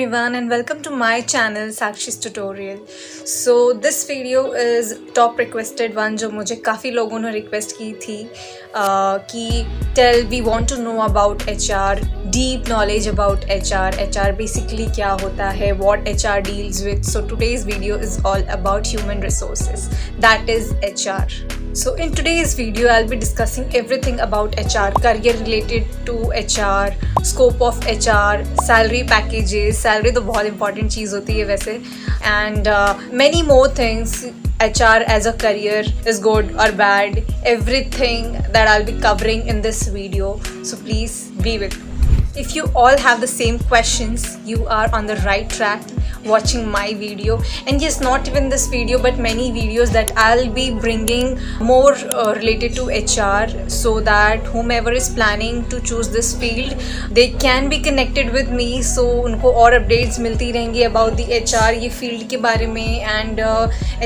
everyone and welcome to my channel Sakshi's Tutorial. So this video is top requested one जो मुझे काफ़ी लोगों ने request की थी कि we want to know about HR, deep knowledge about HR basically क्या होता है, what HR deals with. So today's video is all about human resources, that is HR. So in today's video I'll be discussing everything about HR, career related to HR, scope of HR, salary packages, salary तो बहुत important चीज़ होती है वैसे, and many more things. HR as a career is good or bad, everything that I'll be covering in this video, so please be with me. If you all have the same questions, you are on the right track watching my video. And yes, not even this video but many videos that I'll be bringing more related to HR, so that whomever is planning to choose this field, they can be connected with me, so उनको और updates मिलती रहेंगी about the HR ये field के बारे में. And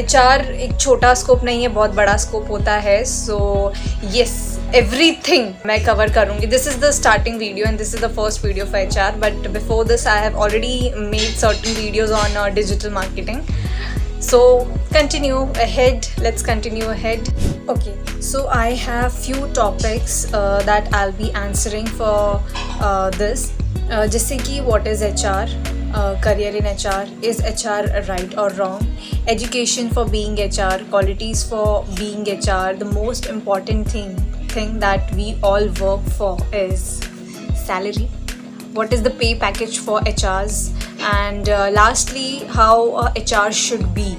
HR एक छोटा scope नहीं है, बहुत बड़ा scope होता है. So yes, everything मैं cover करूँगी. This is the starting video and this is the first video for HR, but before this I have already made certain videos on digital marketing. So let's continue ahead. Okay, so I have few topics that I'll be answering for this. जैसे कि what is HR, career in HR, is HR right or wrong, education for being HR, qualities for being HR. The most important thing that we all work for is salary. What is the pay package for HRs, and lastly how HR should be.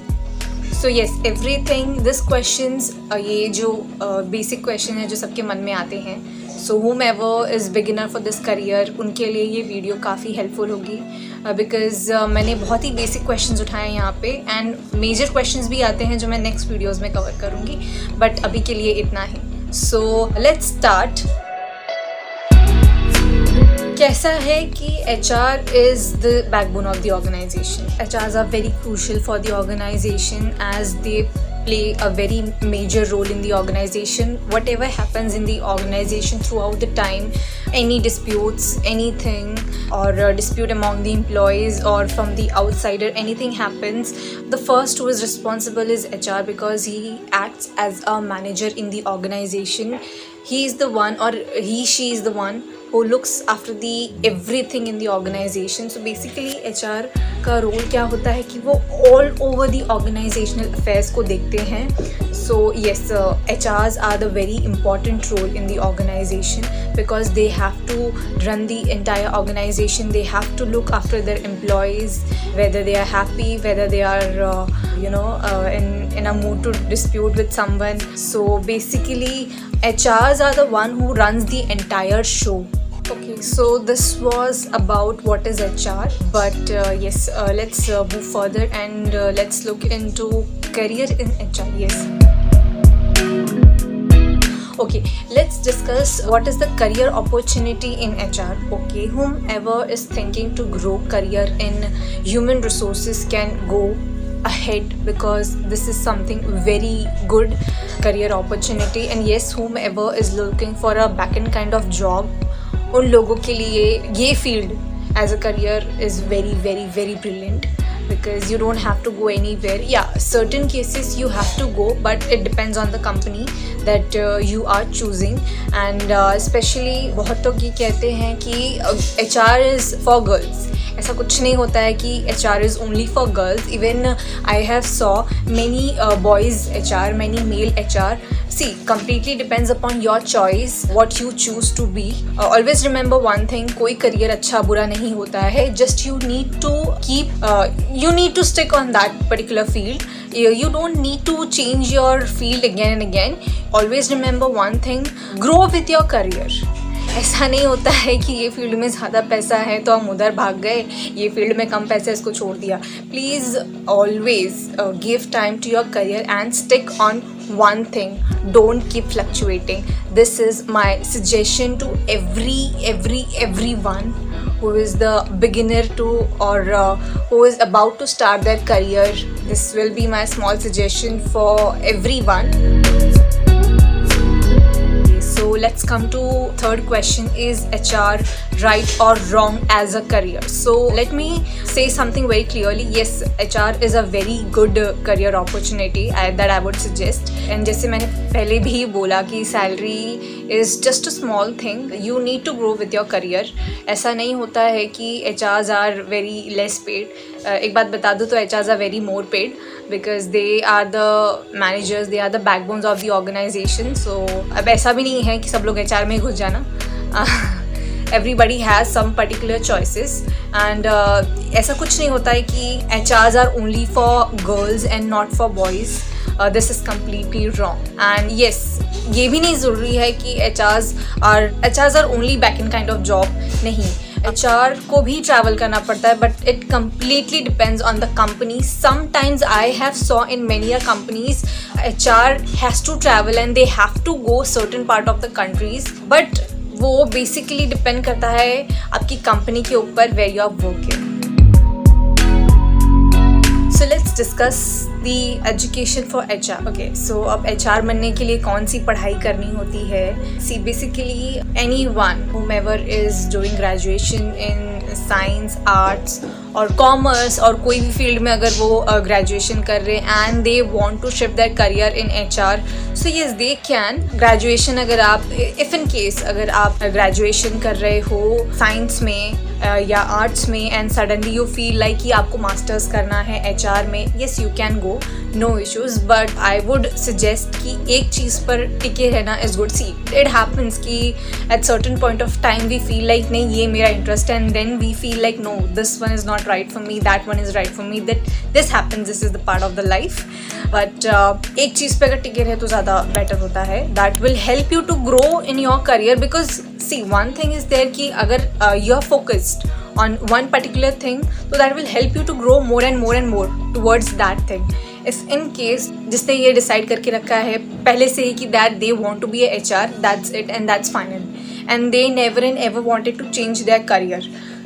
So yes, everything, this questions ये जो basic question है जो सबके मन में आते हैं. So whomever is beginner for this career, उनके लिए ये वीडियो काफ़ी हेल्पफुल होगी because मैंने बहुत ही बेसिक क्वेश्चंस उठाए हैं यहाँ पे, एंड मेजर क्वेश्चंस भी आते हैं जो मैं नेक्स्ट वीडियोस में कवर करूँगी, बट अभी के लिए इतना ही. So let's start. कैसा है कि HR is the backbone of the organization. HRs are very crucial for the organization as they play a very major role in the organization. Whatever happens in the organization throughout the time, any disputes, anything, or dispute among the employees or from the outsider, anything happens, the first who is responsible is HR because he acts as a manager in the organization. He is the one, or she is the one who looks after the everything in the organization. So basically HR का role क्या होता है कि वो all over the organizational affairs को देखते हैं. So yes, HRs are the very important role in the organization because they have to run the entire organization. They have to look after their employees, whether they are happy, whether they are in a mood to dispute with someone. So basically HRs are the one who runs the entire show. Okay, so this was about what is HR, but yes, let's move further and let's look into career in HR. Yes. Okay, let's discuss what is the career opportunity in HR. Okay, whomever is thinking to grow career in human resources can go ahead because this is something very good career opportunity. And yes, whomever is looking for a back-end kind of job, उन लोगों के लिए ये field as a career is very very very brilliant because you don't have to go anywhere. Yeah, certain cases you have to go, but it depends on the company that you are choosing. And especially बहुत लोग ये कहते हैं कि HR is for girls. ऐसा कुछ नहीं होता है कि HR is only for girls. Even I have saw many boys HR, many male HR. See, completely depends upon your choice, what you choose to be. Always remember one thing, कोई career अच्छा बुरा नहीं होता है. Just you need to stick on that particular field. You don't need to change your field again and again. Always remember one thing, grow with your career. ऐसा नहीं होता है कि ये फील्ड में ज़्यादा पैसा है तो हम उधर भाग गए, ये फील्ड में कम पैसा है इसको छोड़ दिया. Please always give time to your career and stick on one thing. Don't keep fluctuating. This is my suggestion to everyone who is the beginner to or who is about to start their career. This will be my small suggestion for everyone. So let's come to third question, is HR right or wrong as a career? So let me say something very clearly. Yes, HR is a very good career opportunity that I would suggest. And जैसे मैंने पहले भी बोला कि salary is just a small thing. You need to grow with your career. ऐसा नहीं होता है कि HRs are very less paid. एक बात बता दूँ तो HRs are very more paid because they are the managers, they are the backbones of the organization. So अब ऐसा भी नहीं है कि सब लोग HR में घुस जाना. Everybody has some particular choices and ऐसा कुछ नहीं होता है कि HRs are only for girls and not for boys. This is completely wrong. And yes, ये भी नहीं ज़रूरी है कि HRs are only back-end kind of job. नहीं, HR को भी travel करना पड़ता है, but it completely depends on the company. Sometimes I have saw in many companies HR has to travel and they have to go certain part of the countries, but वो basically depend करता है आपकी company के ऊपर where you are working. So let's discuss the education for HR. Okay, so अब HR बनने के लिए कौन सी पढ़ाई करनी होती है? See, basically anyone, whomever is doing graduation in science, arts और कॉमर्स और कोई भी फील्ड में अगर वो ग्रेजुएशन कर रहे हैं and they want to shift their career in HR, so yes they can. Graduation अगर आप इफ़ इन केस अगर आप ग्रेजुएशन कर रहे हो साइंस में या आर्ट्स में and suddenly you feel like कि आपको मास्टर्स करना है HR में, yes you can go, no issues. But I would suggest कि एक चीज़ पर टिके रहना is good. See, it happens कि at certain point of time we feel like नहीं ये मेरा इंटरेस्ट है and then we feel like no, this one is not right for me, that one is right for me, that this happens, this is the part of the life. But एक चीज़ पे अगर टिके रहे तो ज़्यादा better होता है. That will help you to grow in your career because see, one thing is there कि अगर you are focused on one particular thing, so that will help you to grow more and more and more towards that thing. If in case जिसने ये decide करके रखा है पहले से ही कि that they want to be a HR, that's it and that's final, and they never and ever wanted to change their career.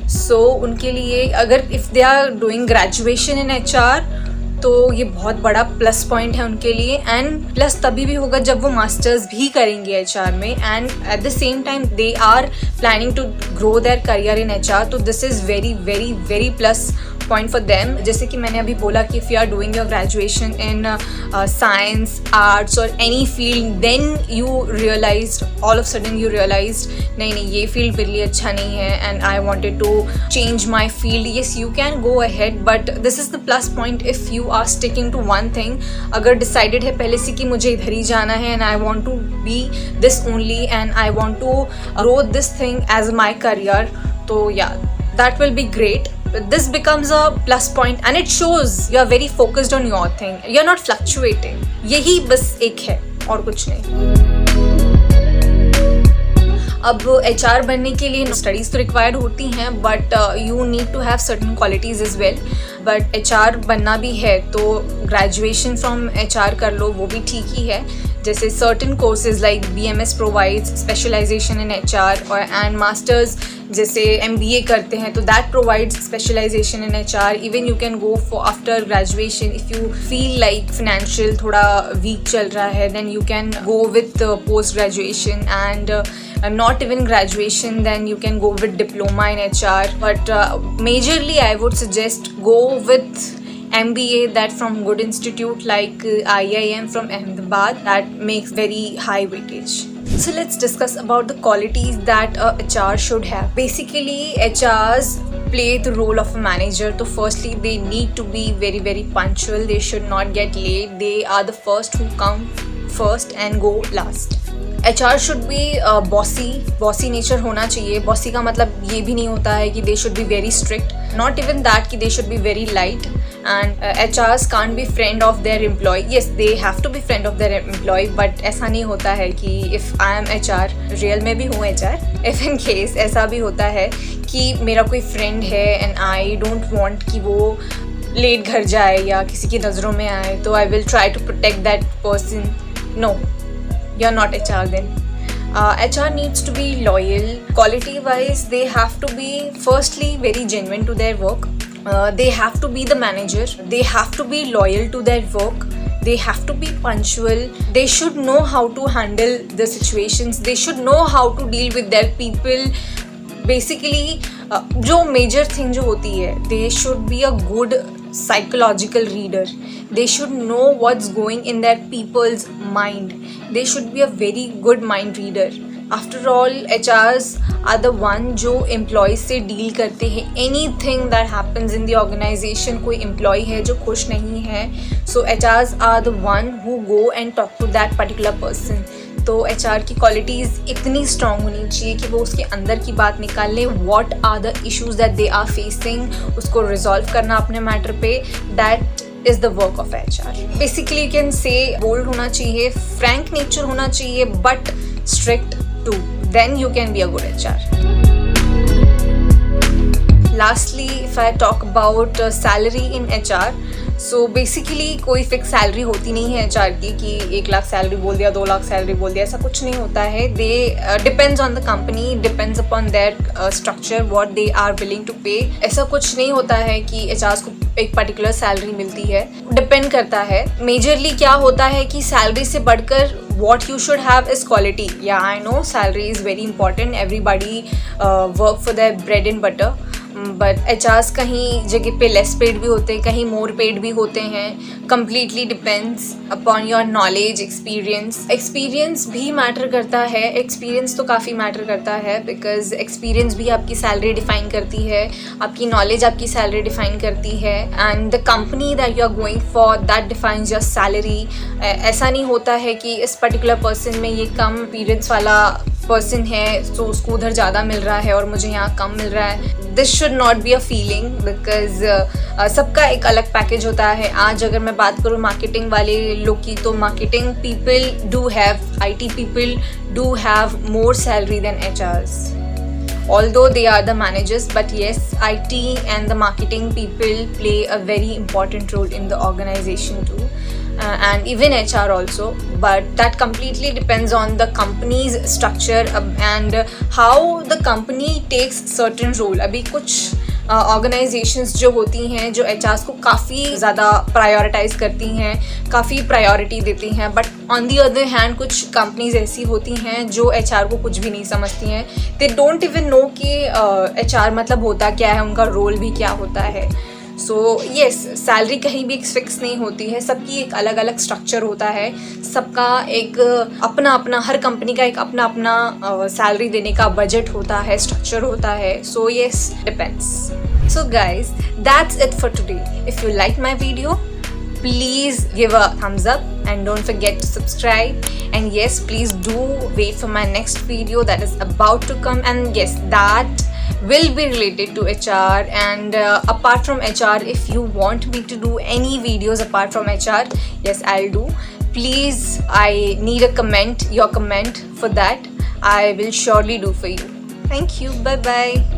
सो उनके लिए अगर if they are doing graduation in HR तो ये बहुत बड़ा प्लस पॉइंट है उनके लिए. एंड प्लस तभी भी होगा जब वो मास्टर्स भी करेंगे HR में and at the same time they are planning to grow their career in HR. तो this is very very very plus point for them. जैसे कि मैंने अभी बोला कि if you are doing your graduation in science, arts or any field, then you realised all of sudden you realised नहीं ये field मेरे लिए अच्छा नहीं है and I wanted to change my field. Yes you can go ahead, but this is the plus point if you are sticking to one thing. अगर decided है पहले से कि मुझे इधर ही जाना है and I want to be this only and I want to grow this thing as my career, तो या that will be great. This becomes a plus point and it shows you are very focused on your thing. You are not fluctuating. यही बस एक है और कुछ नहीं. अब HR बनने के लिए स्टडीज़ तो रिक्वायर्ड होती हैं but you need to have certain qualities is well. But HR बनना भी है तो ग्रेजुएशन फ्रॉम HR कर लो, वो भी ठीक ही है. जैसे certain courses like BMS provides specialisation in HR और एंड मास्टर्स जैसे MBA करते हैं तो that provides specialisation in HR. Even you can go for after graduation if you feel like financial थोड़ा वीक चल रहा है then you can go with post graduation and not even graduation, then you can go with diploma in HR. But majorly I would suggest go with MBA that from good institute like IIM from Ahmedabad that makes very high weightage. So let's discuss about the qualities that a HR should have. Basically HRs play the role of a manager. So firstly they need to be very very punctual. They should not get late. They are the first who come first and go last. HR should be bossy nature होना चाहिए. bossy का मतलब ये भी नहीं होता है कि they should be very strict, not even that कि they should be very light. And HRs can't be friend of their employee. Yes, they have to be friend of their employee, but ऐसा नहीं होता है कि if I am HR, real में भी हूँ HR, if in case ऐसा भी होता है कि मेरा कोई friend है and I don't want कि वो लेट घर जाए या किसी की नज़रों में आए तो I will try to protect that person. No. You're not HR then. HR needs to be loyal. Quality wise they have to be firstly very genuine to their work. They have to be the manager. They have to be loyal to their work. they have to be punctual, they should know how to handle the situations, they should know how to deal with their people. Basically जो major thing जो होती है, they should be a good psychological reader, they should know what's going in that people's mind, they should be a very good mind reader. After all HRs are the one जो employees से deal करते हैं. Any thing that happens in the organisation, कोई employee है जो खुश नहीं है, so HRs are the one who go and talk to that particular person. तो HR की क्वालिटीज़ इतनी स्ट्रॉन्ग होनी चाहिए कि वो उसके अंदर की बात निकाल लें. What are the issues that they are facing, उसको रिजॉल्व करना अपने मैटर पे. That is the work of HR. Basically you can say bold होना चाहिए, फ्रैंक नेचर होना चाहिए, but strict too. Then you can be a good HR. Lastly, if I talk about salary in HR, so basically कोई fix salary होती नहीं है HR की कि 1 लाख सैलरी बोल दिया, 2 लाख सैलरी बोल दिया, ऐसा कुछ नहीं होता है. They depends on the company, depends upon their structure, what they are willing to pay. ऐसा कुछ नहीं होता है कि HRs को एक पर्टिकुलर सैलरी मिलती है, डिपेंड करता है. मेजरली क्या होता है कि सैलरी से बढ़कर what you should have is quality. Yeah, I know salary is very important. Everybody work for their bread and butter. But HRs कहीं जगह पे लेस पेड भी होते हैं, कहीं मोर पेड भी होते हैं. Completely depends upon your knowledge, experience भी मैटर करता है. एक्सपीरियंस तो काफ़ी मैटर करता है, बिकॉज एक्सपीरियंस भी आपकी सैलरी डिफाइन करती है, आपकी नॉलेज आपकी सैलरी डिफाइन करती है, and the company that you are going for that defines your salary. ऐसा नहीं होता है कि इस पर्टिकुलर पर्सन में ये कम एक्सपीरियंस वाला पर्सन है तो उसको उधर ज़्यादा मिल रहा है और मुझे यहाँ कम मिल रहा है. This should not be a feeling, because सबका एक अलग पैकेज होता है. आज अगर मैं बात करूँ मार्केटिंग वाले लोग की, तो marketing people do have, IT people do have more salary than HRs. Although they are the managers, but yes, IT and the marketing people play a very important role in the organization too. And even HR also, but that completely depends on the company's structure and how the company takes certain role. अभी कुछ organisations जो होती हैं जो HRs को काफ़ी ज़्यादा prioritise करती हैं, काफ़ी प्रायोरिटी देती हैं, but on the other hand कुछ कंपनीज ऐसी होती हैं जो HR को कुछ भी नहीं समझती हैं. दे डोंट इवन नो कि HR मतलब होता क्या है, उनका रोल भी क्या होता है. सो येस, सैलरी कहीं भी एक फिक्स नहीं होती है, सबकी एक अलग अलग स्ट्रक्चर होता है, सबका एक अपना अपना, हर कंपनी का एक अपना अपना सैलरी देने का बजट होता है, स्ट्रक्चर होता है. So yes, depends. So guys, that's it for today. If you like my video, please give a thumbs up and don't forget to subscribe. And yes, please do wait for my next video that is about to come, and yes, that will be related to HR. And apart from HR, if you want me to do any videos apart from HR, yes, I'll do. Please, I need a comment, your comment for that. I will surely do for you. Thank you. Bye bye.